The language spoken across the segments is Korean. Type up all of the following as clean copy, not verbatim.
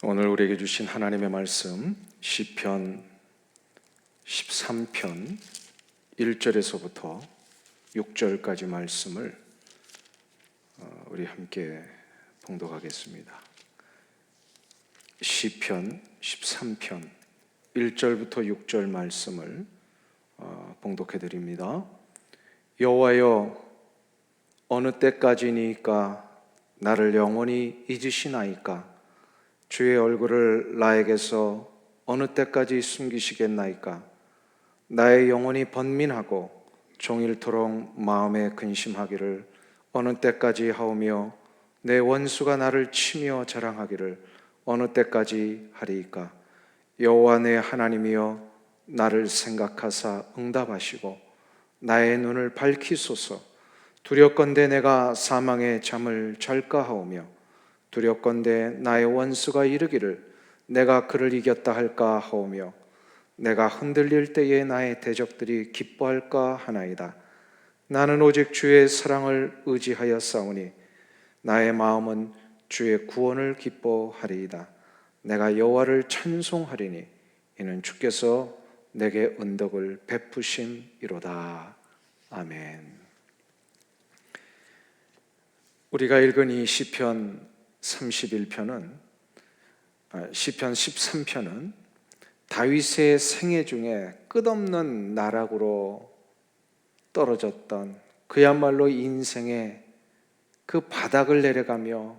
오늘 우리에게 주신 하나님의 말씀 시편 13편 1절에서부터 6절까지 말씀을 우리 함께 봉독하겠습니다. 시편 13편 1절부터 6절 말씀을 봉독해 드립니다. 여호와여, 어느 때까지니까 나를 영원히 잊으시나이까? 주의 얼굴을 나에게서 어느 때까지 숨기시겠나이까? 나의 영혼이 번민하고 종일토록 마음에 근심하기를 어느 때까지 하오며 내 원수가 나를 치며 자랑하기를 어느 때까지 하리이까? 여호와 내 하나님이여, 나를 생각하사 응답하시고 나의 눈을 밝히소서. 두렵건대 내가 사망의 잠을 잘까 하오며 두렵건대 나의 원수가 이르기를 내가 그를 이겼다 할까 하오며 내가 흔들릴 때에 나의 대적들이 기뻐할까 하나이다. 나는 오직 주의 사랑을 의지하여 싸우니 나의 마음은 주의 구원을 기뻐하리이다. 내가 여호와를 찬송하리니 이는 주께서 내게 은덕을 베푸심이로다. 아멘. 우리가 읽은 이 시편 31편은 시편 13편은 다윗의 생애 중에 끝없는 나락으로 떨어졌던, 그야말로 인생의 그 바닥을 내려가며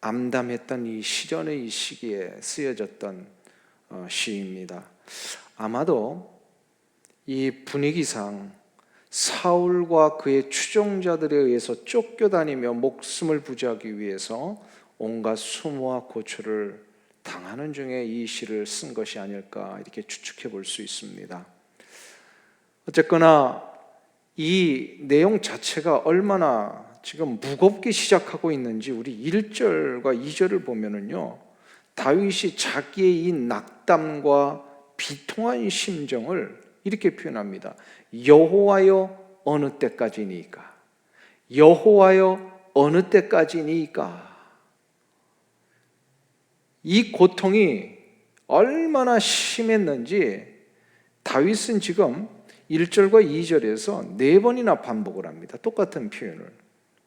암담했던 이 시련의 이 시기에 쓰여졌던 시입니다. 아마도 이 분위기상 사울과 그의 추종자들에 의해서 쫓겨다니며 목숨을 부지하기 위해서 온갖 수모와 고초를 당하는 중에 이 시를 쓴 것이 아닐까 이렇게 추측해 볼 수 있습니다. 어쨌거나 이 내용 자체가 얼마나 지금 무겁게 시작하고 있는지 우리 1절과 2절을 보면은요, 다윗이 자기의 이 낙담과 비통한 심정을 이렇게 표현합니다. 여호와여, 어느 때까지니까? 여호와여, 어느 때까지니까? 이 고통이 얼마나 심했는지 다윗은 지금 1절과 2절에서 4번이나 반복을 합니다. 똑같은 표현을.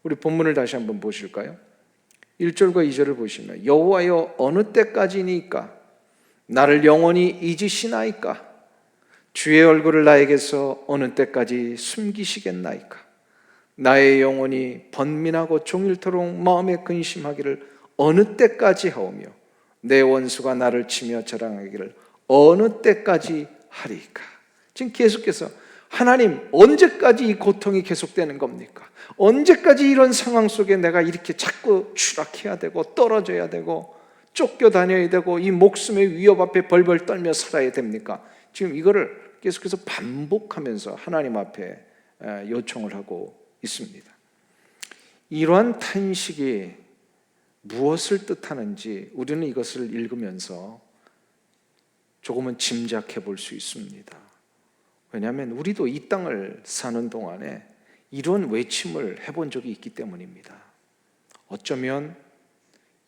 우리 본문을 다시 한번 보실까요? 1절과 2절을 보시면 여호와여, 어느 때까지니까? 나를 영원히 잊으시나이까? 주의 얼굴을 나에게서 어느 때까지 숨기시겠나이까? 나의 영혼이 번민하고 종일토록 마음에 근심하기를 어느 때까지 하오며 내 원수가 나를 치며 자랑하기를 어느 때까지 하리이까? 지금 계속해서 하나님, 언제까지 이 고통이 계속되는 겁니까? 언제까지 이런 상황 속에 내가 이렇게 자꾸 추락해야 되고 떨어져야 되고 쫓겨다녀야 되고 이 목숨의 위협 앞에 벌벌 떨며 살아야 됩니까? 지금 이거를 계속해서 반복하면서 하나님 앞에 요청을 하고 있습니다. 이러한 탄식이 무엇을 뜻하는지 우리는 이것을 읽으면서 조금은 짐작해 볼 수 있습니다. 왜냐하면 우리도 이 땅을 사는 동안에 이런 외침을 해본 적이 있기 때문입니다. 어쩌면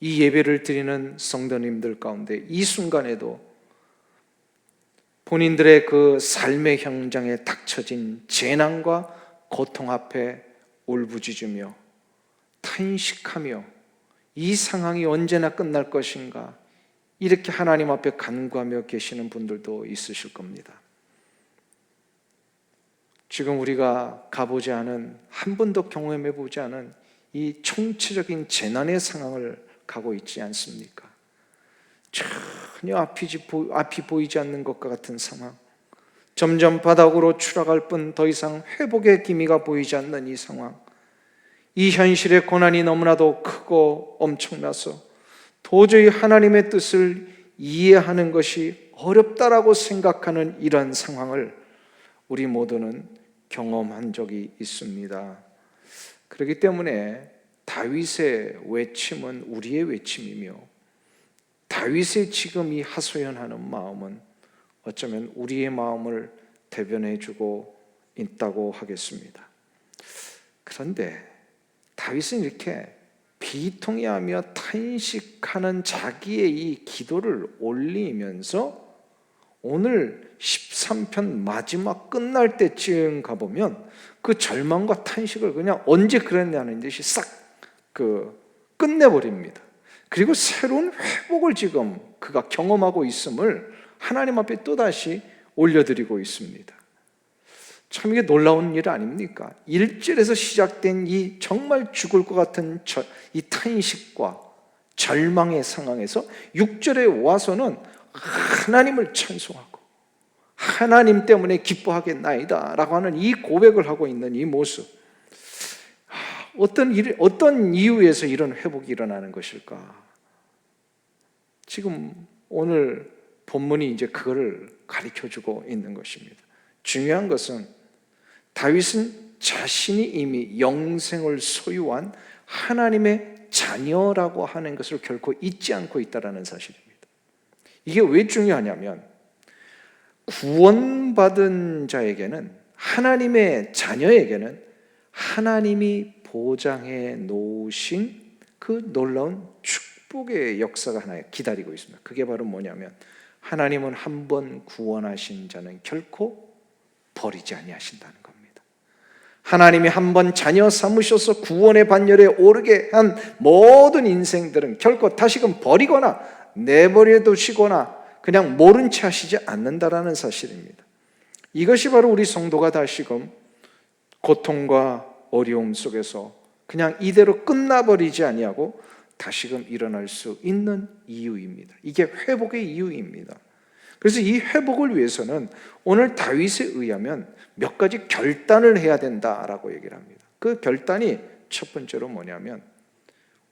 이 예배를 드리는 성도님들 가운데 이 순간에도 본인들의 그 삶의 현장에 닥쳐진 재난과 고통 앞에 울부짖으며 탄식하며 이 상황이 언제나 끝날 것인가 이렇게 하나님 앞에 간구하며 계시는 분들도 있으실 겁니다. 지금 우리가 가보지 않은, 한 번도 경험해 보지 않은 이 총체적인 재난의 상황을 가고 있지 않습니까? 전혀 앞이 보이지 않는 것과 같은 상황, 점점 바닥으로 추락할 뿐 더 이상 회복의 기미가 보이지 않는 이 상황, 이 현실의 고난이 너무나도 크고 엄청나서 도저히 하나님의 뜻을 이해하는 것이 어렵다라고 생각하는 이런 상황을 우리 모두는 경험한 적이 있습니다. 그렇기 때문에 다윗의 외침은 우리의 외침이며 다윗의 지금 이 하소연하는 마음은 어쩌면 우리의 마음을 대변해주고 있다고 하겠습니다. 그런데 다윗은 이렇게 비통해하며 탄식하는 자기의 이 기도를 올리면서 오늘 13편 마지막 끝날 때쯤 가보면 그 절망과 탄식을 그냥 언제 그랬냐는 듯이 싹 끝내버립니다. 그리고 새로운 회복을 지금 그가 경험하고 있음을 하나님 앞에 또다시 올려드리고 있습니다. 참 이게 놀라운 일 아닙니까? 1절에서 시작된 이 정말 죽을 것 같은 이 탄식과 절망의 상황에서 6절에 와서는 하나님을 찬송하고 하나님 때문에 기뻐하겠나이다 라고 하는 이 고백을 하고 있는 이 모습, 어떤 이유에서 이런 회복이 일어나는 것일까? 지금 오늘 본문이 이제 그거를 가르쳐주고 있는 것입니다. 중요한 것은 다윗은 자신이 이미 영생을 소유한 하나님의 자녀라고 하는 것을 결코 잊지 않고 있다는 사실입니다. 이게 왜 중요하냐면 구원받은 자에게는, 하나님의 자녀에게는 하나님이 보장해 놓으신 그 놀라운 축복의 역사가 하나 기다리고 있습니다. 그게 바로 뭐냐면 하나님은 한 번 구원하신 자는 결코 버리지 아니하신다는 겁니다. 하나님이 한 번 자녀 삼으셔서 구원의 반열에 오르게 한 모든 인생들은 결코 다시금 버리거나 내버려 두시거나 그냥 모른 채 하시지 않는다라는 사실입니다. 이것이 바로 우리 성도가 다시금 고통과 어려움 속에서 그냥 이대로 끝나버리지 아니하고 다시금 일어날 수 있는 이유입니다. 이게 회복의 이유입니다. 그래서 이 회복을 위해서는 오늘 다윗에 의하면 몇 가지 결단을 해야 된다라고 얘기를 합니다. 그 결단이 첫 번째로 뭐냐면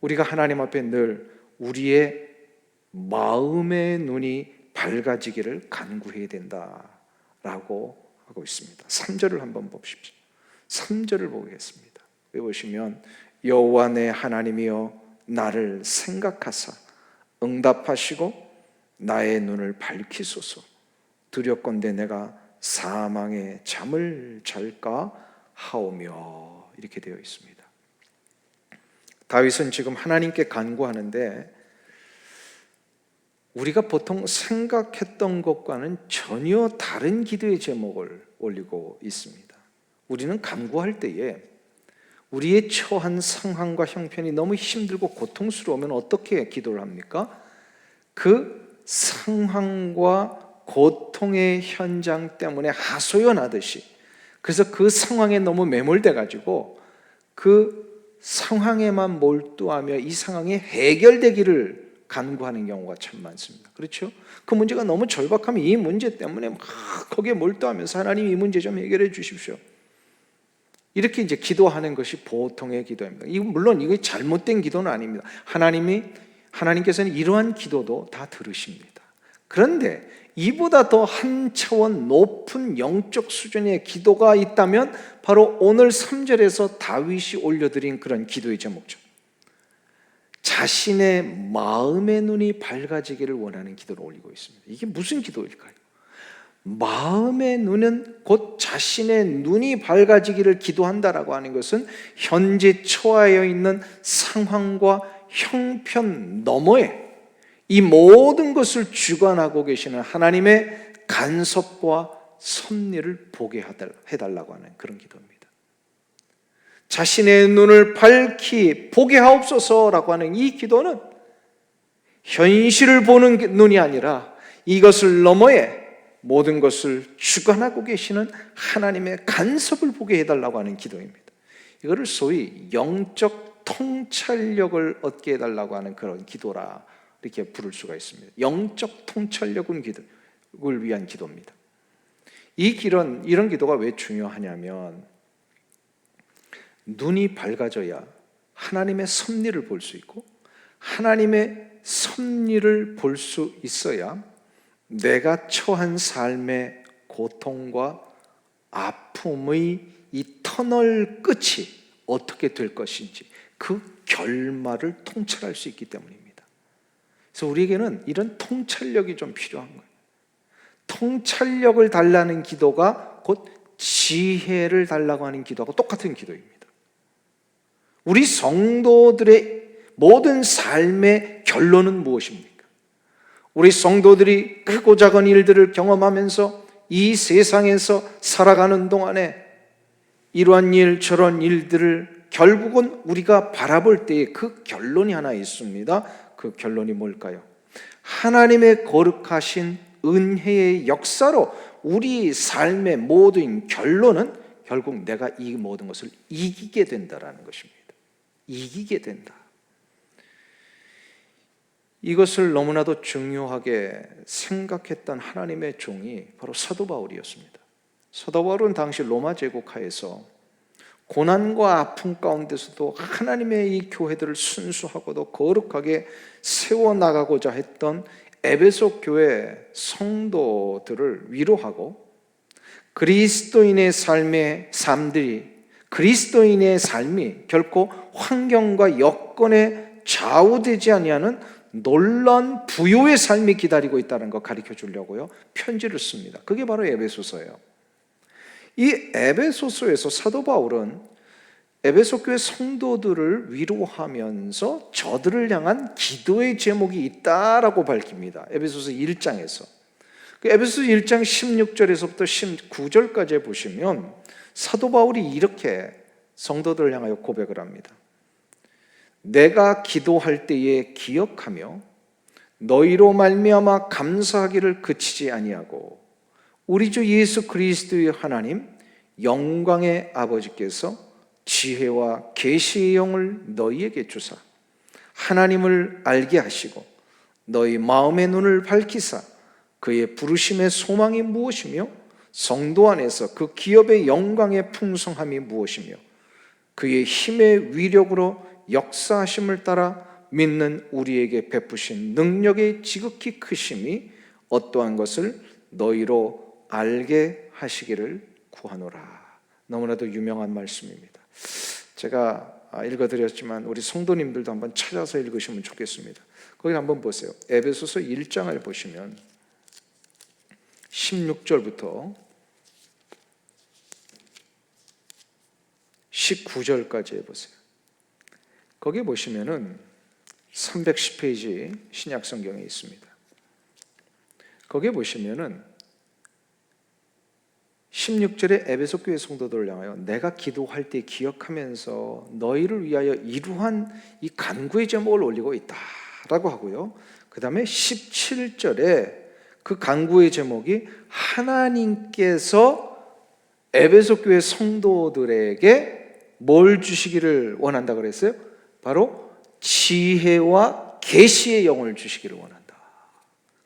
우리가 하나님 앞에 늘 우리의 마음의 눈이 밝아지기를 간구해야 된다라고 하고 있습니다. 3절을 한번 봅십시오. 3절을 보겠습니다. 보시면 여호와 내 하나님이여 나를 생각하사 응답하시고 나의 눈을 밝히소서. 두렵건대 내가 사망의 잠을 잘까 하오며, 이렇게 되어 있습니다. 다윗은 지금 하나님께 간구하는데 우리가 보통 생각했던 것과는 전혀 다른 기도의 제목을 올리고 있습니다. 우리는 간구할 때에 우리의 처한 상황과 형편이 너무 힘들고 고통스러우면 어떻게 기도를 합니까? 그 상황과 고통의 현장 때문에 하소연하듯이, 그래서 그 상황에 너무 매몰돼 가지고 그 상황에만 몰두하며 이 상황이 해결되기를 간구하는 경우가 참 많습니다. 그렇죠? 그 문제가 너무 절박하면 이 문제 때문에 막 거기에 몰두하면서 하나님 이 문제 좀 해결해 주십시오, 이렇게 이제 기도하는 것이 보통의 기도입니다. 물론 이게 잘못된 기도는 아닙니다. 하나님께서는 이러한 기도도 다 들으십니다. 그런데 이보다 더 한 차원 높은 영적 수준의 기도가 있다면 바로 오늘 3절에서 다윗이 올려드린 그런 기도의 제목죠. 자신의 마음의 눈이 밝아지기를 원하는 기도를 올리고 있습니다. 이게 무슨 기도일까요? 마음의 눈은 곧 자신의 눈이 밝아지기를 기도한다라고 하는 것은 현재 처하여 있는 상황과 형편 너머에 이 모든 것을 주관하고 계시는 하나님의 간섭과 섭리를 보게 해달라고 하는 그런 기도입니다. 자신의 눈을 밝히 보게 하옵소서라고 하는 이 기도는 현실을 보는 눈이 아니라 이것을 너머에 모든 것을 주관하고 계시는 하나님의 간섭을 보게 해달라고 하는 기도입니다. 이거를 소위 영적 통찰력을 얻게 해달라고 하는 그런 기도라 이렇게 부를 수가 있습니다. 영적 통찰력을 위한 기도입니다. 이런 기도가 왜 중요하냐면 눈이 밝아져야 하나님의 섭리를 볼 수 있고, 하나님의 섭리를 볼 수 있어야 내가 처한 삶의 고통과 아픔의 이 터널 끝이 어떻게 될 것인지 그 결말을 통찰할 수 있기 때문입니다. 그래서 우리에게는 이런 통찰력이 좀 필요한 거예요. 통찰력을 달라는 기도가 곧 지혜를 달라고 하는 기도하고 똑같은 기도입니다. 우리 성도들의 모든 삶의 결론은 무엇입니까? 우리 성도들이 크고 작은 일들을 경험하면서 이 세상에서 살아가는 동안에 이러한 일 저런 일들을 결국은 우리가 바라볼 때에 그 결론이 하나 있습니다. 그 결론이 뭘까요? 하나님의 거룩하신 은혜의 역사로 우리 삶의 모든 결론은 결국 내가 이 모든 것을 이기게 된다라는 것입니다. 이기게 된다. 이것을 너무나도 중요하게 생각했던 하나님의 종이 바로 사도 바울이었습니다. 사도 바울은 당시 로마 제국하에서 고난과 아픔 가운데서도 하나님의 이 교회들을 순수하고도 거룩하게 세워나가고자 했던 에베소 교회 성도들을 위로하고 그리스도인의 삶이 결코 환경과 여건에 좌우되지 아니하는 놀라운 부요의 삶이 기다리고 있다는 거 가르쳐 주려고요 편지를 씁니다. 그게 바로 에베소서예요. 이 에베소서에서 사도 바울은 에베소 교회 성도들을 위로하면서 저들을 향한 기도의 제목이 있다라고 밝힙니다. 에베소서 1장에서. 에베소서 1장 16절에서부터 19절까지 보시면 사도 바울이 이렇게 성도들을 향하여 고백을 합니다. 내가 기도할 때에 기억하며 너희로 말미암아 감사하기를 그치지 아니하고 우리 주 예수 그리스도의 하나님 영광의 아버지께서 지혜와 계시의 영을 너희에게 주사 하나님을 알게 하시고 너희 마음의 눈을 밝히사 그의 부르심의 소망이 무엇이며 성도 안에서 그 기업의 영광의 풍성함이 무엇이며 그의 힘의 위력으로 역사하심을 따라 믿는 우리에게 베푸신 능력의 지극히 크심이 어떠한 것을 너희로 알게 하시기를 구하노라. 너무나도 유명한 말씀입니다. 제가 읽어드렸지만 우리 성도님들도 한번 찾아서 읽으시면 좋겠습니다. 거기 한번 보세요. 에베소서 1장을 보시면 16절부터 19절까지 해보세요. 거기 보시면은 310페이지 신약 성경에 있습니다. 거기에 보시면은 16절에 에베소 교회 성도들을 향하여 내가 기도할 때 기억하면서 너희를 위하여 이러한 이 간구의 제목을 올리고 있다라고 하고요. 그 다음에 17절에 그 간구의 제목이 하나님께서 에베소 교회 성도들에게 뭘 주시기를 원한다 그랬어요? 바로 지혜와 계시의 영을 주시기를 원한다.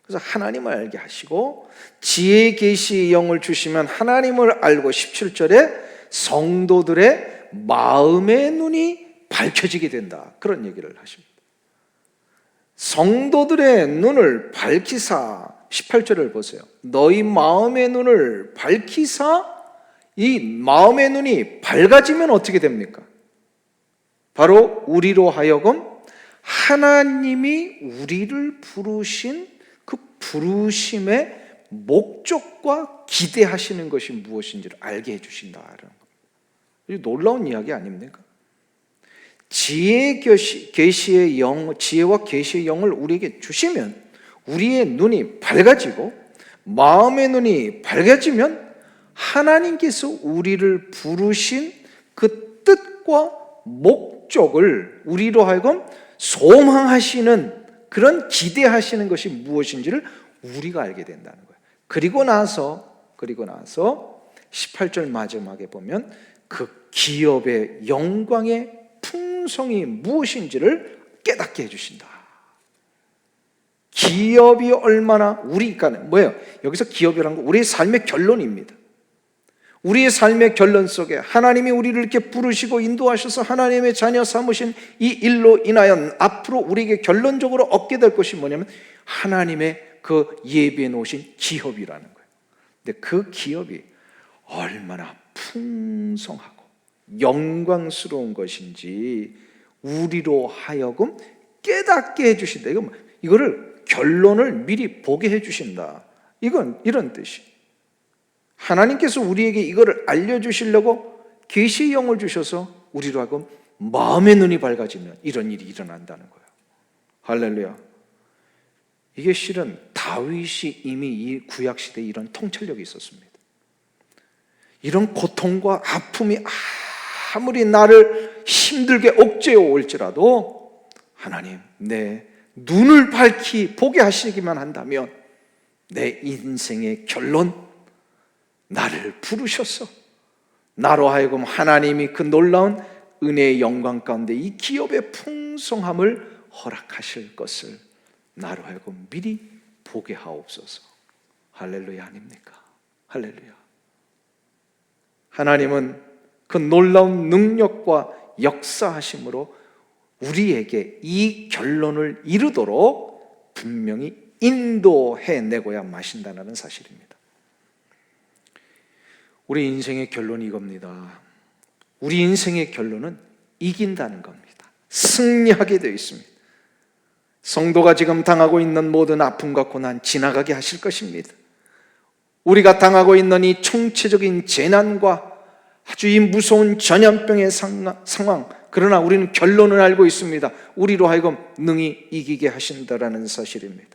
그래서 하나님을 알게 하시고 지혜 계시의 영을 주시면 하나님을 알고 17절에 성도들의 마음의 눈이 밝혀지게 된다. 그런 얘기를 하십니다. 성도들의 눈을 밝히사 18절을 보세요. 너희 마음의 눈을 밝히사 이 마음의 눈이 밝아지면 어떻게 됩니까? 바로 우리로 하여금 하나님이 우리를 부르신 그 부르심의 목적과 기대하시는 것이 무엇인지를 알게 해주신다는 겁니다. 놀라운 이야기 아닙니까? 지혜와 계시의 영을 우리에게 주시면 우리의 눈이 밝아지고 마음의 눈이 밝아지면 하나님께서 우리를 부르신 그 뜻과 목적을 우리로 하여금 소망하시는 그런 기대하시는 것이 무엇인지를 우리가 알게 된다는 거예요. 그리고 나서 18절 마지막에 보면 그 기업의 영광의 풍성이 무엇인지를 깨닫게 해주신다. 기업이 얼마나 우리가 뭐예요? 여기서 기업이라는 거 우리의 삶의 결론입니다. 우리의 삶의 결론 속에 하나님이 우리를 이렇게 부르시고 인도하셔서 하나님의 자녀 삼으신 이 일로 인하여 앞으로 우리에게 결론적으로 얻게 될 것이 뭐냐면 하나님의 그 예비해 놓으신 기업이라는 거예요. 근데 그 기업이 얼마나 풍성하고 영광스러운 것인지 우리로 하여금 깨닫게 해주신다. 이거를 결론을 미리 보게 해주신다. 이건 이런 뜻이. 하나님께서 우리에게 이거를 알려주시려고 계시의 영을 주셔서 우리로 하여금 마음의 눈이 밝아지면 이런 일이 일어난다는 거예요. 할렐루야. 이게 실은 다윗이 이미 이 구약시대에 이런 통찰력이 있었습니다. 이런 고통과 아픔이 아무리 나를 힘들게 억제해 올지라도 하나님, 내 눈을 밝히 보게 하시기만 한다면 내 인생의 결론, 나를 부르셔서 나로 하여금 하나님이 그 놀라운 은혜의 영광 가운데 이 기업의 풍성함을 허락하실 것을 나로 하여금 미리 보게 하옵소서. 할렐루야 아닙니까? 할렐루야. 하나님은 그 놀라운 능력과 역사하심으로 우리에게 이 결론을 이루도록 분명히 인도해내고야 마신다는 사실입니다. 우리 인생의 결론이 이겁니다. 우리 인생의 결론은 이긴다는 겁니다. 승리하게 되어 있습니다. 성도가 지금 당하고 있는 모든 아픔과 고난 지나가게 하실 것입니다. 우리가 당하고 있는 이 총체적인 재난과 아주 이 무서운 전염병의 상황, 그러나 우리는 결론을 알고 있습니다. 우리로 하여금 능히 이기게 하신다라는 사실입니다.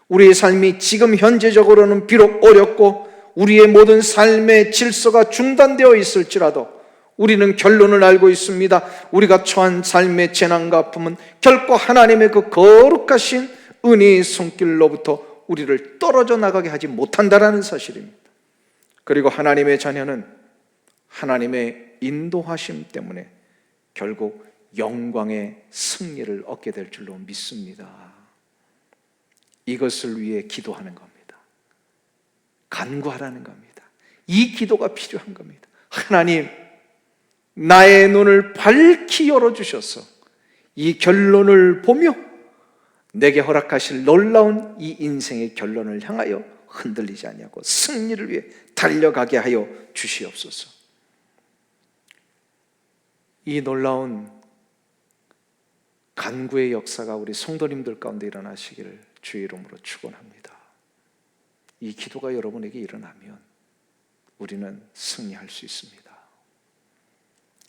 우리의 삶이 지금 현재적으로는 비록 어렵고 우리의 모든 삶의 질서가 중단되어 있을지라도 우리는 결론을 알고 있습니다. 우리가 처한 삶의 재난과 아픔은 결코 하나님의 그 거룩하신 은혜의 손길로부터 우리를 떨어져 나가게 하지 못한다라는 사실입니다. 그리고 하나님의 자녀는 하나님의 인도하심 때문에 결국 영광의 승리를 얻게 될 줄로 믿습니다. 이것을 위해 기도하는 겁니다. 간구하라는 겁니다. 이 기도가 필요한 겁니다. 하나님, 나의 눈을 밝히 열어주셔서 이 결론을 보며 내게 허락하실 놀라운 이 인생의 결론을 향하여 흔들리지 아니하고 승리를 위해 달려가게 하여 주시옵소서. 이 놀라운 간구의 역사가 우리 성도님들 가운데 일어나시기를 주의 이름으로 축원합니다. 이 기도가 여러분에게 일어나면 우리는 승리할 수 있습니다.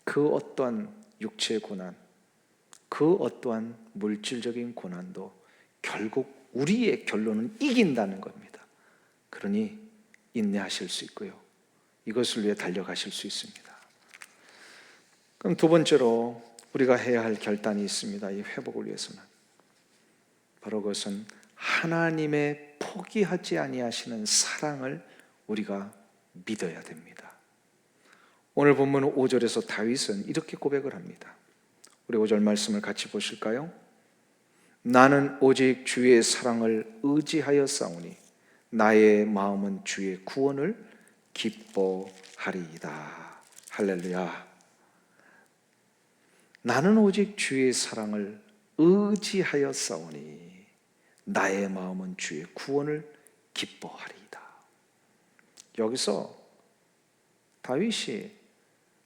그 어떠한 육체의 고난, 그 어떠한 물질적인 고난도 결국 우리의 결론은 이긴다는 겁니다. 그러니 인내하실 수 있고요, 이것을 위해 달려가실 수 있습니다. 그럼 두 번째로 우리가 해야 할 결단이 있습니다. 이 회복을 위해서는 바로 그것은 하나님의 포기하지 아니하시는 사랑을 우리가 믿어야 됩니다. 오늘 본문 5절에서 다윗은 이렇게 고백을 합니다. 우리 5절 말씀을 같이 보실까요? 나는 오직 주의 사랑을 의지하여 싸우니 나의 마음은 주의 구원을 기뻐하리이다. 할렐루야. 나는 오직 주의 사랑을 의지하여 싸우니 나의 마음은 주의 구원을 기뻐하리이다. 여기서 다윗이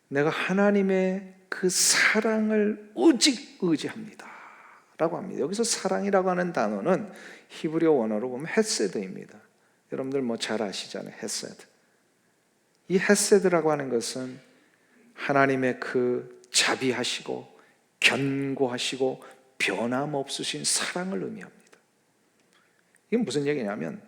내가 하나님의 그 사랑을 오직 의지합니다 라고 합니다. 여기서 사랑이라고 하는 단어는 히브리어 원어로 보면 헤세드입니다. 여러분들 뭐 잘 아시잖아요. 헤세드. 이 헤세드라고 하는 것은 하나님의 그 자비하시고 견고하시고 변함없으신 사랑을 의미합니다. 이게 무슨 얘기냐면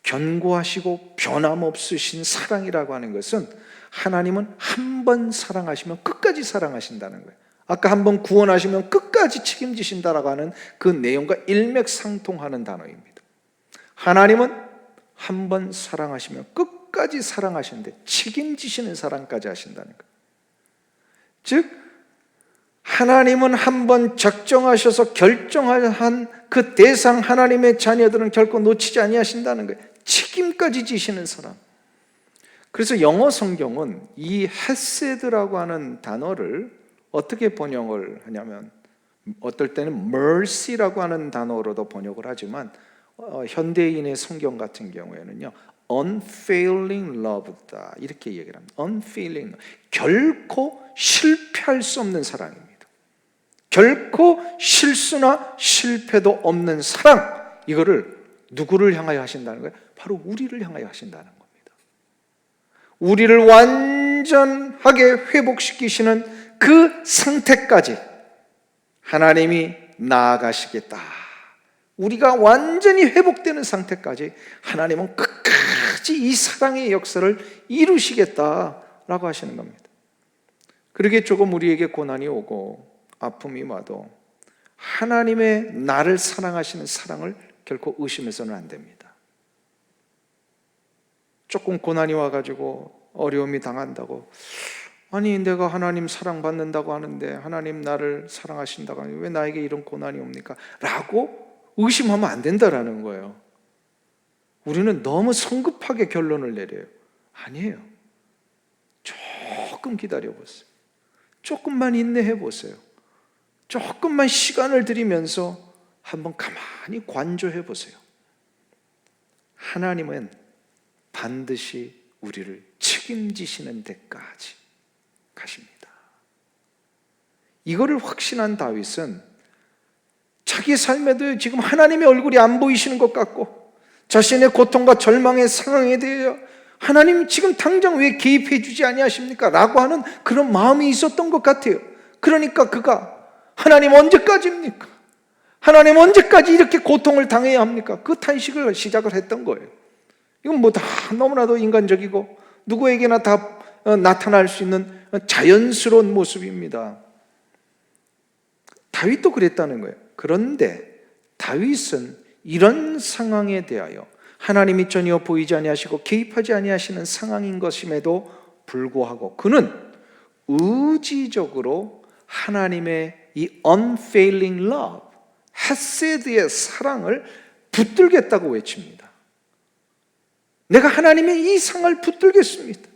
견고하시고 변함없으신 사랑이라고 하는 것은 하나님은 한 번 사랑하시면 끝까지 사랑하신다는 거예요. 아까 한 번 구원하시면 끝까지 책임지신다라고 하는 그 내용과 일맥상통하는 단어입니다. 하나님은 한 번 사랑하시면 끝까지 사랑하시는데 책임지시는 사랑까지 하신다는 거예요. 즉 하나님은 한 번 작정하셔서 결정한 그 대상 하나님의 자녀들은 결코 놓치지 아니하신다는 거예요. 책임까지 지시는 사람. 그래서 영어 성경은 이 헤세드라고 하는 단어를 어떻게 번역을 하냐면 어떨 때는 mercy라고 하는 단어로도 번역을 하지만 현대인의 성경 같은 경우에는요 unfailing love다 이렇게 얘기를 합니다. unfailing, 결코 실패할 수 없는 사랑입니다. 결코 실수나 실패도 없는 사랑, 이거를 누구를 향하여 하신다는 거예요? 바로 우리를 향하여 하신다는 겁니다. 우리를 완전하게 회복시키시는 그 상태까지 하나님이 나아가시겠다. 우리가 완전히 회복되는 상태까지 하나님은 끝까지 이 사랑의 역사를 이루시겠다라고 하시는 겁니다. 그러기에 조금 우리에게 고난이 오고 아픔이 와도 하나님의 나를 사랑하시는 사랑을 결코 의심해서는 안 됩니다. 조금 고난이 와가지고 어려움이 당한다고, 아니 내가 하나님 사랑받는다고 하는데 하나님 나를 사랑하신다고 하는데 왜 나에게 이런 고난이 옵니까? 라고 의심하면 안 된다라는 거예요. 우리는 너무 성급하게 결론을 내려요. 아니에요. 조금 기다려보세요. 조금만 인내해보세요. 조금만 시간을 들이면서 한번 가만히 관조해보세요. 하나님은 반드시 우리를 책임지시는 데까지 가십니다. 이거를 확신한 다윗은 자기 삶에도 지금 하나님의 얼굴이 안 보이시는 것 같고 자신의 고통과 절망의 상황에 대해 하나님 지금 당장 왜 개입해 주지 아니하십니까? 라고 하는 그런 마음이 있었던 것 같아요. 그러니까 그가 하나님 언제까지입니까? 하나님 언제까지 이렇게 고통을 당해야 합니까? 그 탄식을 시작을 했던 거예요. 이건 뭐 다 너무나도 인간적이고 누구에게나 다 나타날 수 있는 자연스러운 모습입니다. 다윗도 그랬다는 거예요. 그런데 다윗은 이런 상황에 대하여 하나님이 전혀 보이지 아니하시고 개입하지 아니하시는 상황인 것임에도 불구하고 그는 의지적으로 하나님의 이 unfailing love, 헤세드의 사랑을 붙들겠다고 외칩니다. 내가 하나님의 이 상을 붙들겠습니다.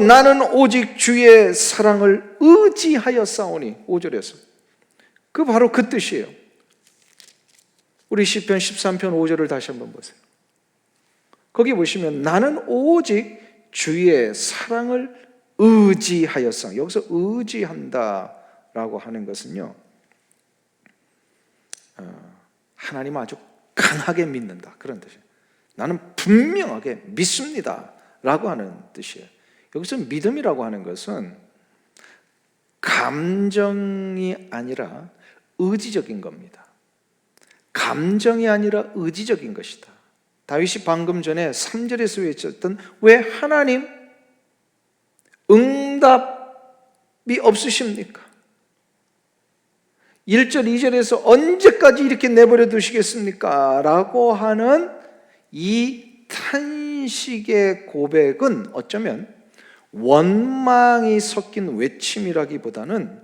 나는 오직 주의 사랑을 의지하여 싸우니 5절에서 그 바로 그 뜻이에요. 우리 시편 13편 5절을 다시 한번 보세요. 거기 보시면 나는 오직 주의 사랑을 의지하여 싸우. 여기서 의지한다라고 하는 것은요, 하나님을 아주 강하게 믿는다 그런 뜻이에요. 나는 분명하게 믿습니다 라고 하는 뜻이에요. 여기서 믿음이라고 하는 것은 감정이 아니라 의지적인 겁니다. 감정이 아니라 의지적인 것이다. 다윗이 방금 전에 3절에서 외쳤던 왜 하나님 응답이 없으십니까? 1절, 2절에서 언제까지 이렇게 내버려 두시겠습니까? 라고 하는 이 탄식의 고백은 어쩌면 원망이 섞인 외침이라기보다는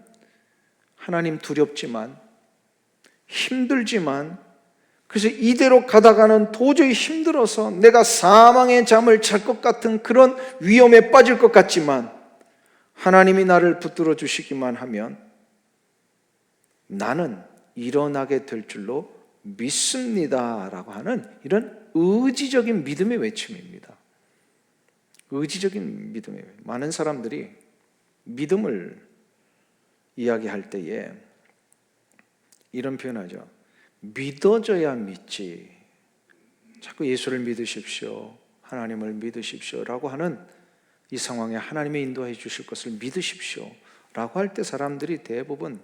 하나님 두렵지만 힘들지만 그래서 이대로 가다가는 도저히 힘들어서 내가 사망의 잠을 잘 것 같은 그런 위험에 빠질 것 같지만 하나님이 나를 붙들어 주시기만 하면 나는 일어나게 될 줄로 믿습니다라고 하는 이런 의지적인 믿음의 외침입니다. 의지적인 믿음이에요. 많은 사람들이 믿음을 이야기할 때에 이런 표현하죠. 믿어져야 믿지. 자꾸 예수를 믿으십시오. 하나님을 믿으십시오. 라고 하는 이 상황에 하나님의 인도해 주실 것을 믿으십시오. 라고 할 때 사람들이 대부분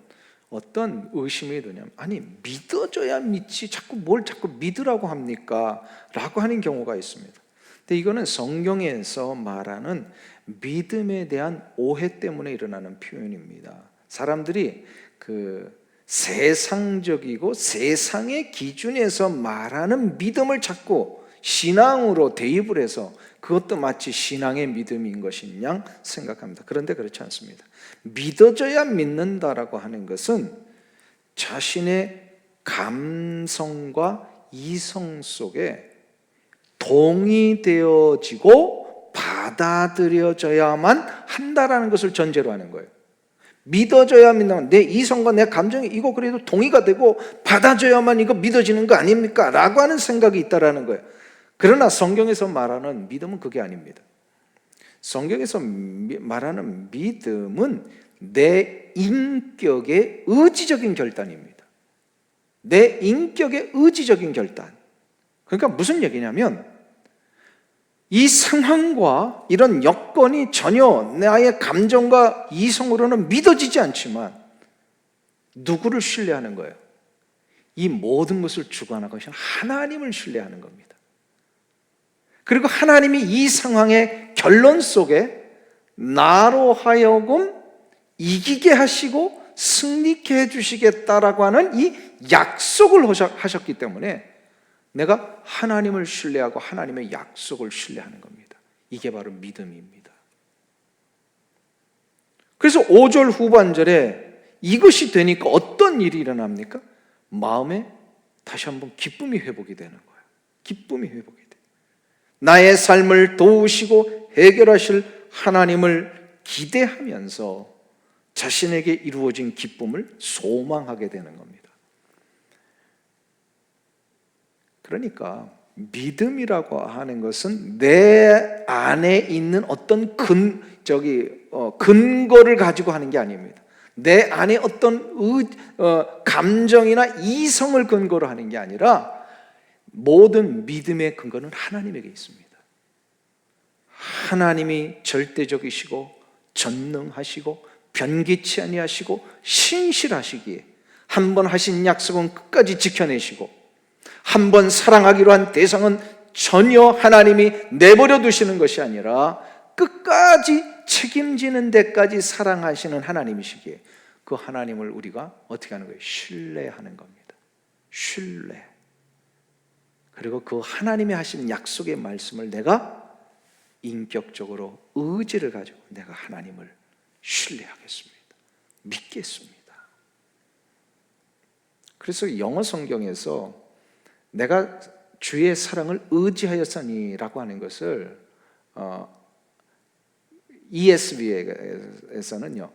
어떤 의심이 드냐면 아니 믿어져야 믿지 뭘 자꾸 믿으라고 합니까? 라고 하는 경우가 있습니다. 근데 이거는 성경에서 말하는 믿음에 대한 오해 때문에 일어나는 표현입니다. 사람들이 그 세상적이고 세상의 기준에서 말하는 믿음을 자꾸 신앙으로 대입을 해서 그것도 마치 신앙의 믿음인 것인 양 생각합니다. 그런데 그렇지 않습니다. 믿어져야 믿는다라고 하는 것은 자신의 감성과 이성 속에 동의되어지고 받아들여져야만 한다라는 것을 전제로 하는 거예요. 믿어져야 믿는, 내 이성과 내 감정이 이거 그래도 동의가 되고 받아줘야만 이거 믿어지는 거 아닙니까? 라고 하는 생각이 있다라는 거예요. 그러나 성경에서 말하는 믿음은 그게 아닙니다. 성경에서 말하는 믿음은 내 인격의 의지적인 결단입니다. 내 인격의 의지적인 결단. 그러니까 무슨 얘기냐면 이 상황과 이런 여건이 전혀 나의 감정과 이성으로는 믿어지지 않지만 누구를 신뢰하는 거예요? 이 모든 것을 주관하고 계신 하나님을 신뢰하는 겁니다. 그리고 하나님이 이 상황의 결론 속에 나로 하여금 이기게 하시고 승리케 해주시겠다라고 하는 이 약속을 하셨기 때문에 내가 하나님을 신뢰하고 하나님의 약속을 신뢰하는 겁니다. 이게 바로 믿음입니다. 그래서 5절 후반절에 이것이 되니까 어떤 일이 일어납니까? 마음에 다시 한번 기쁨이 회복이 되는 거예요. 기쁨이 회복이 돼요. 나의 삶을 도우시고 해결하실 하나님을 기대하면서 자신에게 이루어진 기쁨을 소망하게 되는 겁니다. 그러니까 믿음이라고 하는 것은 내 안에 있는 어떤 근거를 가지고 하는 게 아닙니다. 내 안에 어떤 감정이나 이성을 근거로 하는 게 아니라 모든 믿음의 근거는 하나님에게 있습니다. 하나님이 절대적이시고 전능하시고 변기치 아니하시고 신실하시기에 한 번 하신 약속은 끝까지 지켜내시고 한 번 사랑하기로 한 대상은 전혀 하나님이 내버려 두시는 것이 아니라 끝까지 책임지는 데까지 사랑하시는 하나님이시기에 그 하나님을 우리가 어떻게 하는 거예요? 신뢰하는 겁니다. 신뢰. 그리고 그 하나님이 하시는 약속의 말씀을 내가 인격적으로 의지를 가지고 내가 하나님을 신뢰하겠습니다. 믿겠습니다. 그래서 영어 성경에서 내가 주의 사랑을 의지하였으니라고 하는 것을 ESV에서는요,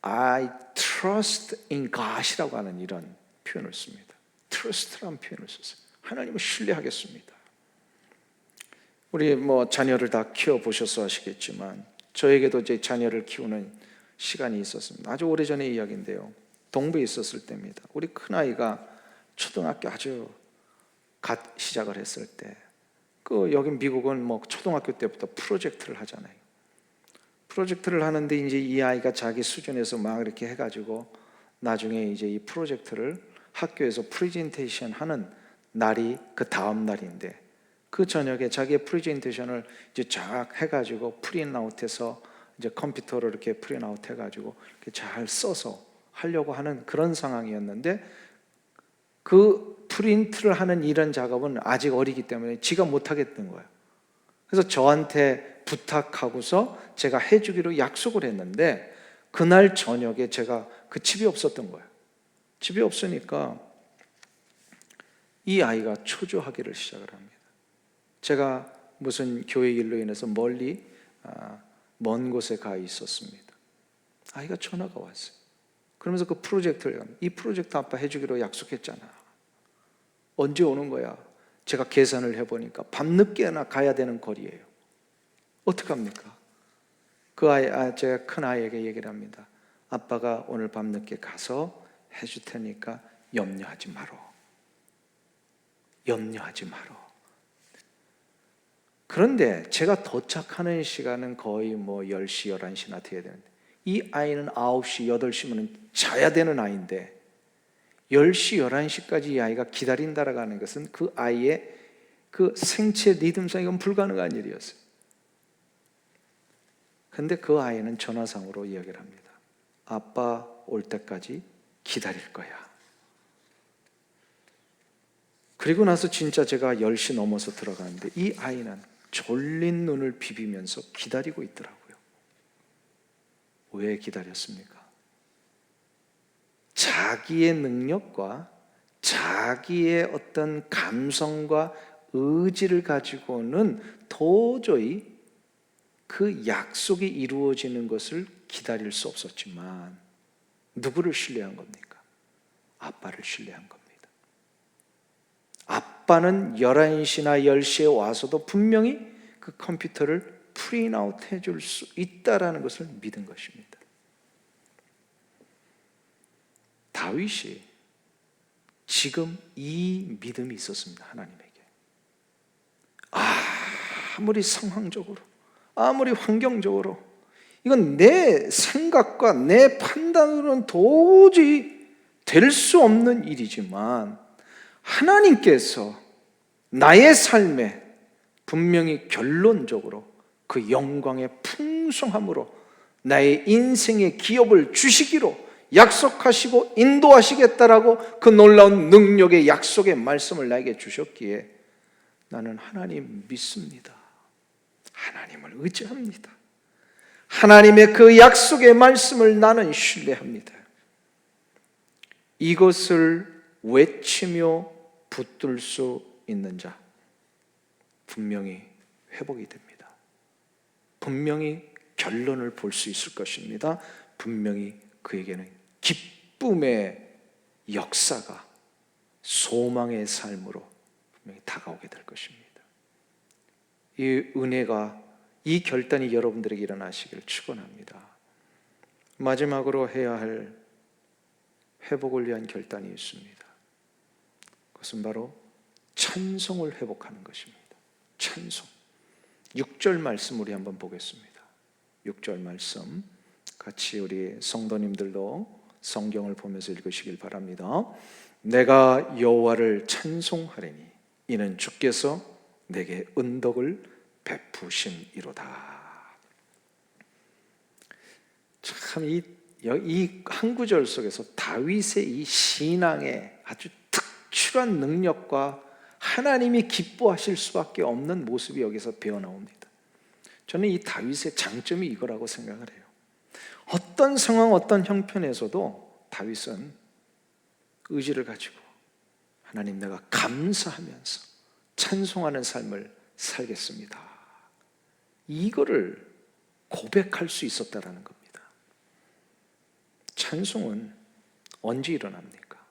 I trust in God이라고 하는 이런 표현을 씁니다. trust라는 표현을 썼어요. 하나님을 신뢰하겠습니다. 우리 자녀를 다 키워보셔서 아시겠지만 저에게도 이제 자녀를 키우는 시간이 있었습니다. 아주 오래전의 이야기인데요. 동부에 있었을 때입니다. 우리 큰아이가 초등학교 아주 갓 시작을 했을 때 여기 미국은 초등학교 때부터 프로젝트를 하잖아요. 프로젝트를 하는데 이제 이 아이가 자기 수준에서 막 이렇게 해가지고 나중에 이제 이 프로젝트를 학교에서 프레젠테이션 하는 날이 그 다음 날인데 그 저녁에 자기의 프레젠테이션을 이제 쫙 해가지고 프린트아웃해서 이제 컴퓨터로 이렇게 프린트아웃 해가지고 이렇게 잘 써서 하려고 하는 그런 상황이었는데 그 프린트를 하는 이런 작업은 아직 어리기 때문에 지가 못하겠던 거예요. 그래서 저한테 부탁하고서 제가 해주기로 약속을 했는데 그날 저녁에 제가 그 집이 없었던 거예요. 집이 없으니까 이 아이가 초조하기를 시작을 합니다. 제가 무슨 교회 일로 인해서 멀리 먼 곳에 가 있었습니다. 아이가 전화가 왔어요. 그러면서 그 프로젝트를 이 프로젝트 아빠 해주기로 약속했잖아. 언제 오는 거야? 제가 계산을 해보니까 밤늦게나 가야 되는 거리예요. 어떡합니까? 제가 큰 아이에게 얘기를 합니다. 아빠가 오늘 밤늦게 가서 해줄 테니까 염려하지 마라. 염려하지 마라. 그런데 제가 도착하는 시간은 거의 10시, 11시나 돼야 되는데 이 아이는 9시, 8시면 자야 되는 아이인데 10시, 11시까지 이 아이가 기다린다라고 하는 것은 그 아이의 그 생체 리듬상 이건 불가능한 일이었어요. 그런데 그 아이는 전화상으로 이야기를 합니다. 아빠 올 때까지 기다릴 거야. 그리고 나서 진짜 제가 10시 넘어서 들어가는데 이 아이는 졸린 눈을 비비면서 기다리고 있더라고요. 왜 기다렸습니까? 자기의 능력과 자기의 어떤 감성과 의지를 가지고는 도저히 그 약속이 이루어지는 것을 기다릴 수 없었지만 누구를 신뢰한 겁니까? 아빠를 신뢰한 겁니다. 아빠는 11시나 10시에 와서도 분명히 그 컴퓨터를 프린트아웃 해줄 수 있다라는 것을 믿은 것입니다. 다윗이 지금 이 믿음이 있었습니다. 하나님에게 아무리 상황적으로, 아무리 환경적으로, 이건 내 생각과 내 판단으로는 도저히 될 수 없는 일이지만 하나님께서 나의 삶에 분명히 결론적으로 그 영광의 풍성함으로 나의 인생의 기업을 주시기로 약속하시고 인도하시겠다라고 그 놀라운 능력의 약속의 말씀을 나에게 주셨기에 나는 하나님 믿습니다. 하나님을 의지합니다. 하나님의 그 약속의 말씀을 나는 신뢰합니다. 이것을 외치며 붙들 수 있는 자 분명히 회복이 됩니다. 분명히 결론을 볼 수 있을 것입니다. 분명히 그에게는 기쁨의 역사가 소망의 삶으로 분명히 다가오게 될 것입니다. 이 은혜가, 이 결단이 여러분들에게 일어나시기를 축원합니다. 마지막으로 해야 할 회복을 위한 결단이 있습니다. 그것은 바로 찬송을 회복하는 것입니다. 찬송. 6절 말씀 우리 한번 보겠습니다. 6절 말씀 같이 우리 성도님들도 성경을 보면서 읽으시길 바랍니다. 내가 여호와를 찬송하리니 이는 주께서 내게 은덕을 베푸심이로다. 참 이 한 구절 속에서 다윗의 이 신앙의 아주 특출한 능력과 하나님이 기뻐하실 수밖에 없는 모습이 여기서 배어나옵니다. 저는 이 다윗의 장점이 이거라고 생각을 해요. 어떤 상황, 어떤 형편에서도 다윗은 의지를 가지고 하나님, 내가 감사하면서 찬송하는 삶을 살겠습니다. 이거를 고백할 수 있었다라는 겁니다. 찬송은 언제 일어납니까?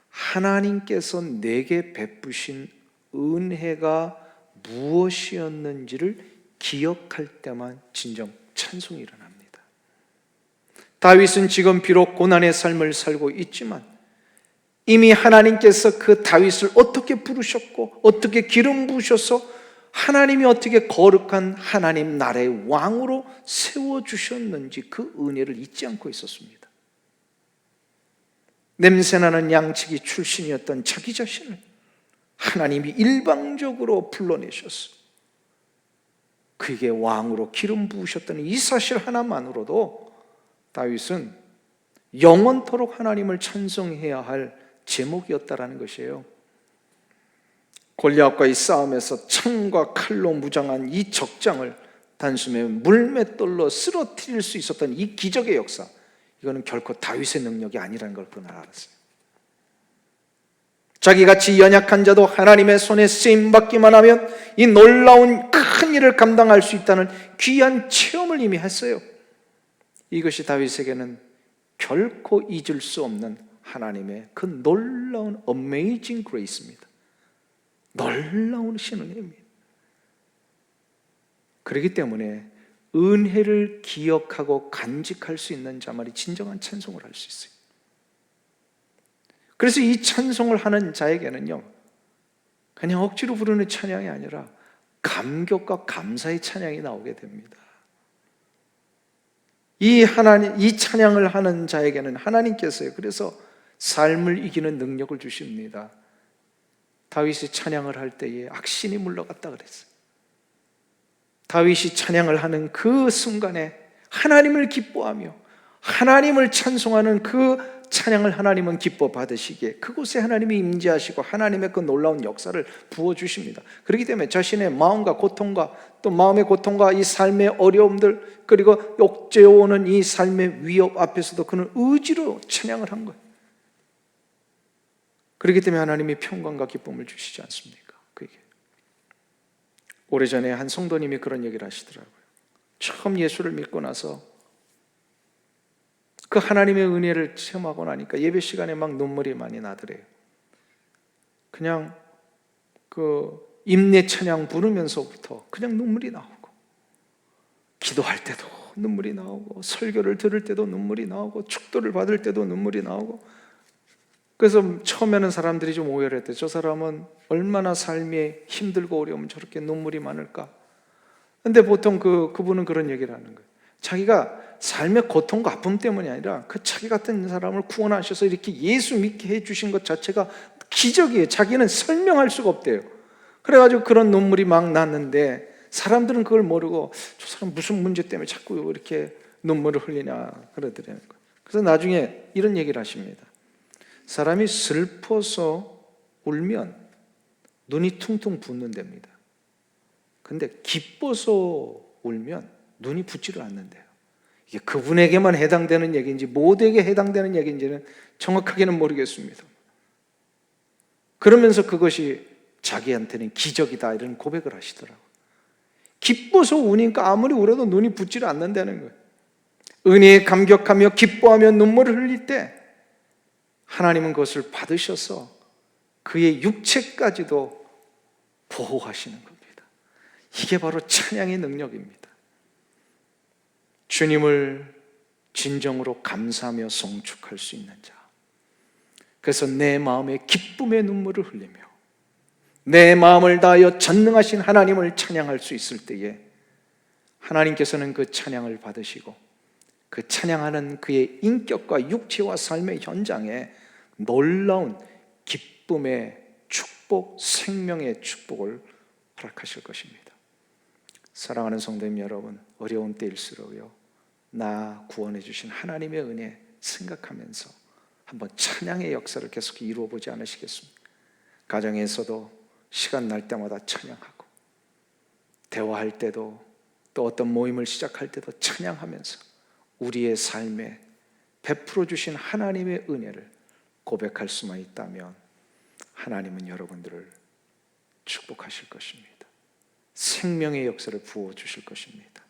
하나님께서 내게 베푸신 은혜가 무엇이었는지를 기억할 때만 진정 찬송이 일어납니다. 다윗은 지금 비록 고난의 삶을 살고 있지만 이미 하나님께서 그 다윗을 어떻게 부르셨고 어떻게 기름 부으셔서 하나님이 어떻게 거룩한 하나님 나라의 왕으로 세워주셨는지 그 은혜를 잊지 않고 있었습니다. 냄새나는 양치기 출신이었던 자기 자신을 하나님이 일방적으로 불러내셨어. 그에게 왕으로 기름 부으셨던 이 사실 하나만으로도 다윗은 영원토록 하나님을 찬송해야 할 제목이었다라는 것이에요. 골리앗과의 싸움에서 창과 칼로 무장한 이 적장을 단숨에 물맷돌로 쓰러뜨릴 수 있었던 이 기적의 역사, 이거는 결코 다윗의 능력이 아니라는 걸 그날 알았어요. 자기같이 연약한 자도 하나님의 손에 쓰임받기만 하면 이 놀라운 큰 일을 감당할 수 있다는 귀한 체험을 이미 했어요. 이것이 다윗에게는 결코 잊을 수 없는 하나님의 그 놀라운 어메이징 그레이스입니다. 놀라운 신은혜입니다. 그렇기 때문에 은혜를 기억하고 간직할 수 있는 자만이 진정한 찬송을 할 수 있어요. 그래서 이 찬송을 하는 자에게는요, 그냥 억지로 부르는 찬양이 아니라 감격과 감사의 찬양이 나오게 됩니다. 이 찬양을 하는 자에게는 하나님께서요, 그래서 삶을 이기는 능력을 주십니다. 다윗이 찬양을 할 때에 악신이 물러갔다 그랬어요. 다윗이 찬양을 하는 그 순간에 하나님을 기뻐하며 하나님을 찬송하는 그 찬양을 하나님은 기뻐 받으시기에 그곳에 하나님이 임재하시고 하나님의 그 놀라운 역사를 부어주십니다. 그렇기 때문에 자신의 마음과 고통과 또 마음의 고통과 이 삶의 어려움들 그리고 옥죄어오는 이 삶의 위협 앞에서도 그는 의지로 찬양을 한 거예요. 그렇기 때문에 하나님이 평강과 기쁨을 주시지 않습니까? 그에게. 오래전에 한 성도님이 그런 얘기를 하시더라고요. 처음 예수를 믿고 나서 그 하나님의 은혜를 체험하고 나니까 예배 시간에 막 눈물이 많이 나더래요. 그냥 그 임내 찬양 부르면서부터 그냥 눈물이 나오고, 기도할 때도 눈물이 나오고, 설교를 들을 때도 눈물이 나오고, 축도를 받을 때도 눈물이 나오고, 그래서 처음에는 사람들이 좀 오해를 했대요. 저 사람은 얼마나 삶이 힘들고 어려우면 저렇게 눈물이 많을까? 근데 보통 그분은 그런 얘기를 하는 거예요. 자기가 삶의 고통과 아픔 때문이 아니라 그 자기 같은 사람을 구원하셔서 이렇게 예수 믿게 해주신 것 자체가 기적이에요. 자기는 설명할 수가 없대요. 그래가지고 그런 눈물이 막 났는데 사람들은 그걸 모르고 저 사람 무슨 문제 때문에 자꾸 이렇게 눈물을 흘리냐 그러더라는 거예요. 그래서 나중에 이런 얘기를 하십니다. 사람이 슬퍼서 울면 눈이 퉁퉁 붓는답니다. 근데 기뻐서 울면 눈이 붓지를 않는데요. 이게 그분에게만 해당되는 얘기인지 모두에게 해당되는 얘기인지는 정확하게는 모르겠습니다. 그러면서 그것이 자기한테는 기적이다 이런 고백을 하시더라고요. 기뻐서 우니까 아무리 울어도 눈이 붓지를 않는다는 거예요. 은혜에 감격하며 기뻐하며 눈물을 흘릴 때 하나님은 그것을 받으셔서 그의 육체까지도 보호하시는 겁니다. 이게 바로 찬양의 능력입니다. 주님을 진정으로 감사하며 송축할 수 있는 자. 그래서 내 마음에 기쁨의 눈물을 흘리며 내 마음을 다하여 전능하신 하나님을 찬양할 수 있을 때에 하나님께서는 그 찬양을 받으시고 그 찬양하는 그의 인격과 육체와 삶의 현장에 놀라운 기쁨의 축복, 생명의 축복을 허락하실 것입니다. 사랑하는 성도님 여러분, 어려운 때일수록요, 나 구원해 주신 하나님의 은혜 생각하면서 한번 찬양의 역사를 계속 이루어 보지 않으시겠습니까? 가정에서도 시간 날 때마다 찬양하고, 대화할 때도, 또 어떤 모임을 시작할 때도 찬양하면서 우리의 삶에 베풀어 주신 하나님의 은혜를 고백할 수만 있다면 하나님은 여러분들을 축복하실 것입니다. 생명의 역사를 부어주실 것입니다.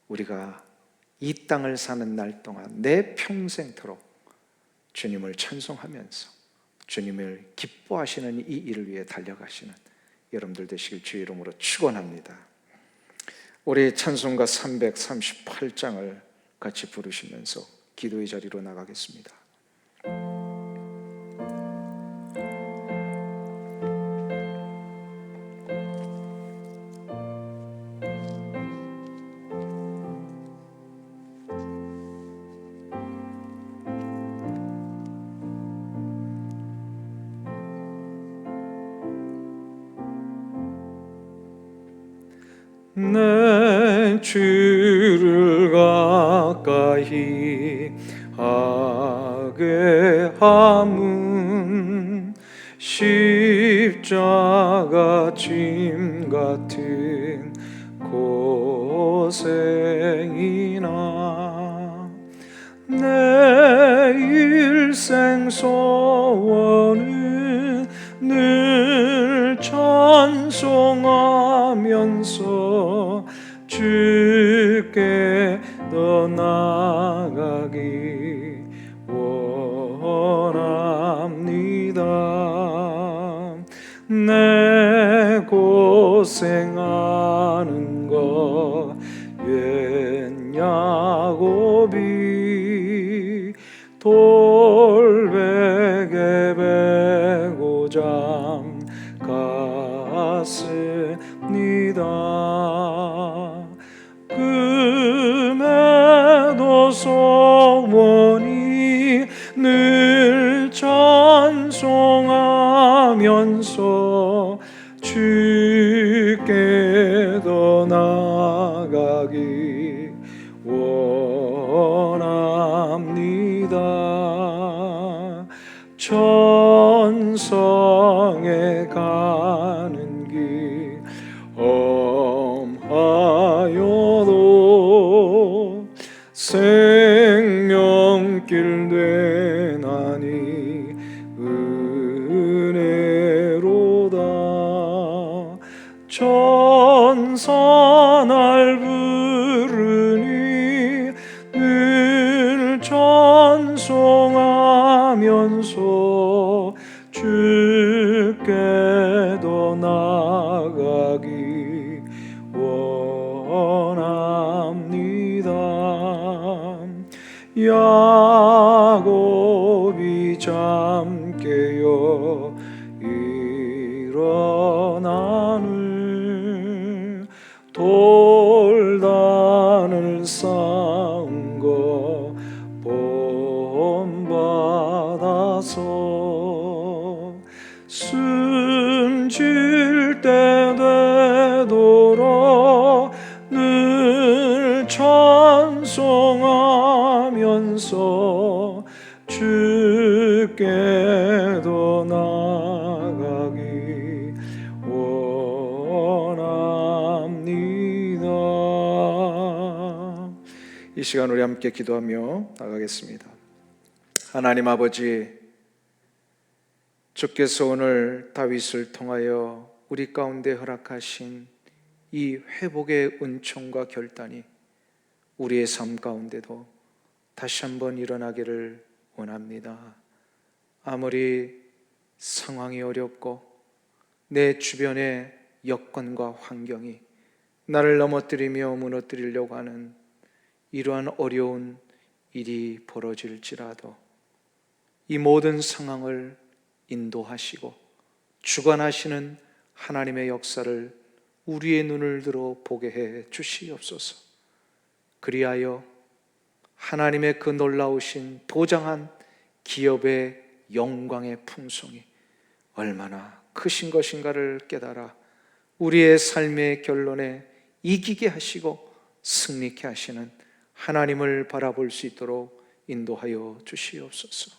우리가 이 땅을 사는 날 동안 내 평생토록 주님을 찬송하면서 주님을 기뻐하시는 이 일을 위해 달려가시는 여러분들 되시길 주의 이름으로 축원합니다. 우리 찬송가 338장을 같이 부르시면서 기도의 자리로 나가겠습니다. 내 주를 가까이 하게 함은 십자가 짐 같은 고생이나 내 일생 소원은 늘 찬송하면서 주께 더 나아가기 원합니다. 내 고생하는 것 옛 야곱이 돌베개 베고 잠갔습니다. 금에도 소원이 늘 찬송하면서 주께 더 나아가기 원합니다. 천성에 가는 길 험하여도 생명길 되나니 은혜로다. 천사 날 부르니 늘 찬송하면서 주께 더 나아가기 원합니다. 야곱이 잠 쌓은 거 본받아서 숨질 때 되도록 늘 찬송하면서 주께도 나가기 원합니다. 이 시간 우리 함께 기도하며 나가겠습니다. 하나님 아버지, 주께서 오늘 다윗을 통하여 우리 가운데 허락하신 이 회복의 은총과 결단이 우리의 삶 가운데도 다시 한번 일어나기를 원합니다. 아무리 상황이 어렵고 내 주변의 여건과 환경이 나를 넘어뜨리며 무너뜨리려고 하는 이러한 어려운 일이 벌어질지라도 이 모든 상황을 인도하시고 주관하시는 하나님의 역사를 우리의 눈을 들어 보게 해 주시옵소서. 그리하여 하나님의 그 놀라우신 도장한 기업의 영광의 풍성이 얼마나 크신 것인가를 깨달아 우리의 삶의 결론에 이기게 하시고 승리케 하시는 하나님을 바라볼 수 있도록 인도하여 주시옵소서.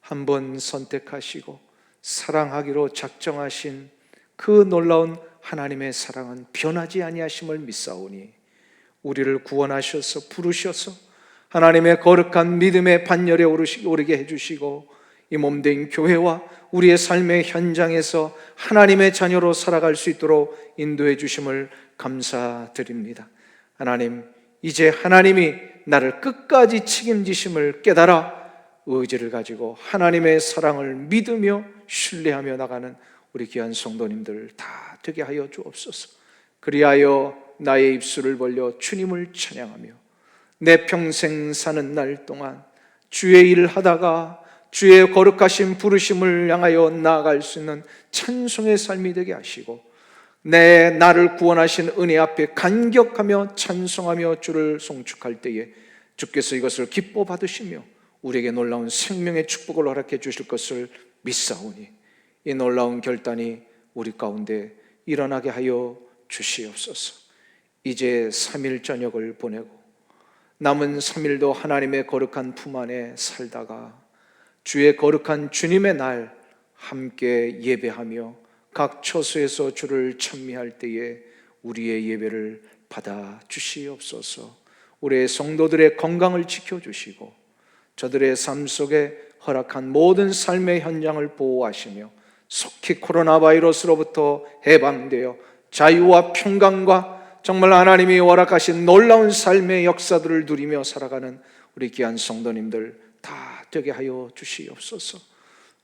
한번 선택하시고 사랑하기로 작정하신 그 놀라운 하나님의 사랑은 변하지 아니하심을 믿사오니 우리를 구원하셔서 부르셔서 하나님의 거룩한 믿음의 반열에 오르게 해주시고 이 몸된 교회와 우리의 삶의 현장에서 하나님의 자녀로 살아갈 수 있도록 인도해 주심을 감사드립니다. 하나님, 이제 하나님이 나를 끝까지 책임지심을 깨달아 의지를 가지고 하나님의 사랑을 믿으며 신뢰하며 나가는 우리 귀한 성도님들 다 되게 하여 주옵소서. 그리하여 나의 입술을 벌려 주님을 찬양하며 내 평생 사는 날 동안 주의 일을 하다가 주의 거룩하신 부르심을 향하여 나아갈 수 있는 찬송의 삶이 되게 하시고 나를 구원하신 은혜 앞에 간격하며 찬송하며 주를 송축할 때에 주께서 이것을 기뻐 받으시며 우리에게 놀라운 생명의 축복을 허락해 주실 것을 믿사오니 이 놀라운 결단이 우리 가운데 일어나게 하여 주시옵소서. 이제 3일 저녁을 보내고 남은 3일도 하나님의 거룩한 품 안에 살다가 주의 거룩한 주님의 날 함께 예배하며 각 처소에서 주를 찬미할 때에 우리의 예배를 받아 주시옵소서. 우리의 성도들의 건강을 지켜주시고 저들의 삶 속에 허락한 모든 삶의 현장을 보호하시며 속히 코로나 바이러스로부터 해방되어 자유와 평강과 정말 하나님이 허락하신 놀라운 삶의 역사들을 누리며 살아가는 우리 귀한 성도님들 다 되게 하여 주시옵소서.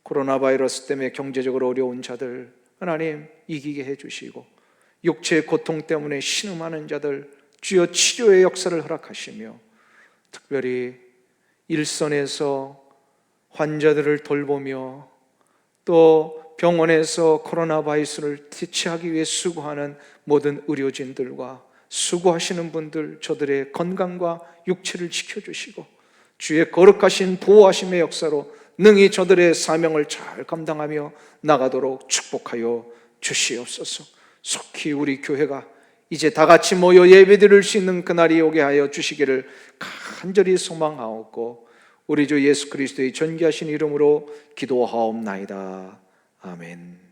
코로나 바이러스 때문에 경제적으로 어려운 자들 하나님 이기게 해주시고 육체의 고통 때문에 신음하는 자들 주여 치료의 역사를 허락하시며 특별히 일선에서 환자들을 돌보며 또 병원에서 코로나 바이러스를 대처하기 위해 수고하는 모든 의료진들과 수고하시는 분들 저들의 건강과 육체를 지켜주시고 주의 거룩하신 보호하심의 역사로 능히 저들의 사명을 잘 감당하며 나가도록 축복하여 주시옵소서. 속히 우리 교회가 이제 다 같이 모여 예배드릴 수 있는 그날이 오게 하여 주시기를 간절히 소망하옵고 우리 주 예수 그리스도의 존귀하신 이름으로 기도하옵나이다. 아멘.